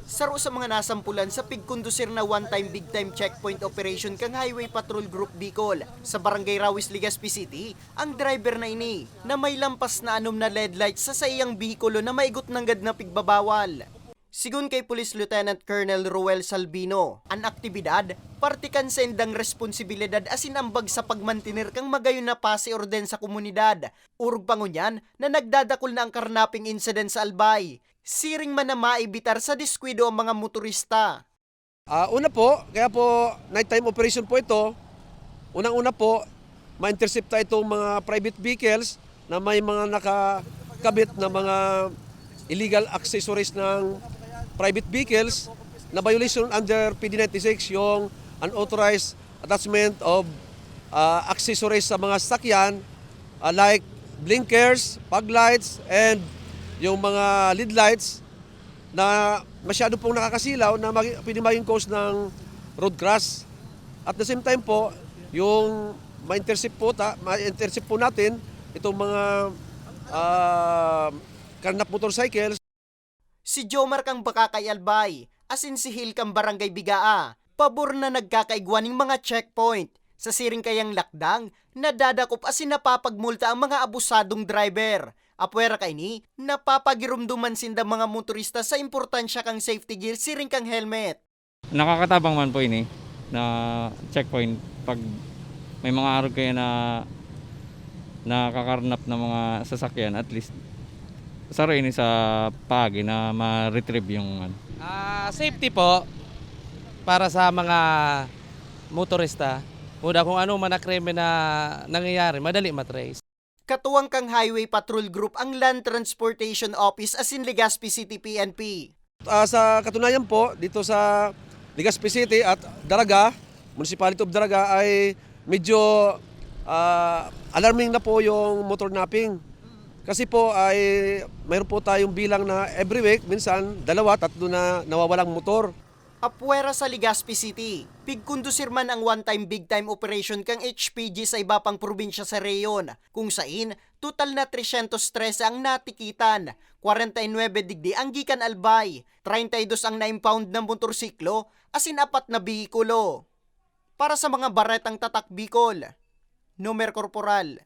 Saro sa mga nasampulan sa pigkondusir na one-time big-time checkpoint operation kang Highway Patrol Group Bicol sa Barangay Rawis, Legazpi City, ang driver na ini na may lampas na anom na LED lights sa iyang bihikulo na maigot ng gad na pigbabawal. Sigun kay Police Lieutenant Colonel Ruel Salvino, ang aktibidad, partikan sa indang responsibilidad asin ambag sa pagmantinir kang magayon na pasi orden sa komunidad. Urog pangunyan na nagdadakol na ang karnaping incident sa Albay. Siring man na maibitar sa diskwido ang mga motorista. Una po, kaya po nighttime operation po ito. Unang-una po, ma-intercepta itong mga private vehicles na may mga nakakabit na mga illegal accessories ng private vehicles na violation under PD 96, yung unauthorized attachment of accessories sa mga sasakyan like blinkers, fog lights, and yung mga lead lights na masyado pong nakakasilaw na pwede maging cause ng road crash. At the same time po, yung ma-intercept po natin itong mga karnap motorcycles. Si Jomar kang Bakakay Albay, asin si Hil kang Barangay Bigaa, pabor na nagkakaigwaning mga checkpoint. Sa siring kayang lakdang, nadadakop asin napapagmulta ang mga abusadong driver. Apwera kay ni, napapagirumduman sinda mga motorista sa importansya kang safety gear siring kang helmet. Nakakatabang man po ini na checkpoint pag may mga arog kayo na nakakarnap ng mga sasakyan, at least saro ini sa pagi na ma-retrieve yung Safety po para sa mga motorista. Una kung ano man na krimen na nangyayari, madali matrace. Katuwang kang Highway Patrol Group ang Land Transportation Office asin Legazpi City PNP. Sa katunayan po, dito sa Legazpi City at Daraga, Municipality of Daraga ay medyo alarming na po yung motor napping. Kasi po ay mayroon po tayong bilang na every week, minsan 2, 3 na nawawalang motor. Apwera sa Legazpi City, pigkondusir man ang one-time big-time operation kang HPG sa iba pang probinsya sa reyon, kung sain, total na 313 ang natikitan, 49 digdi ang gikan Albay, 32 ang na-impound na motorsiklo, asin 4 na bihikulo. Para sa mga baretang tatak Bicol, Nomer Corporal.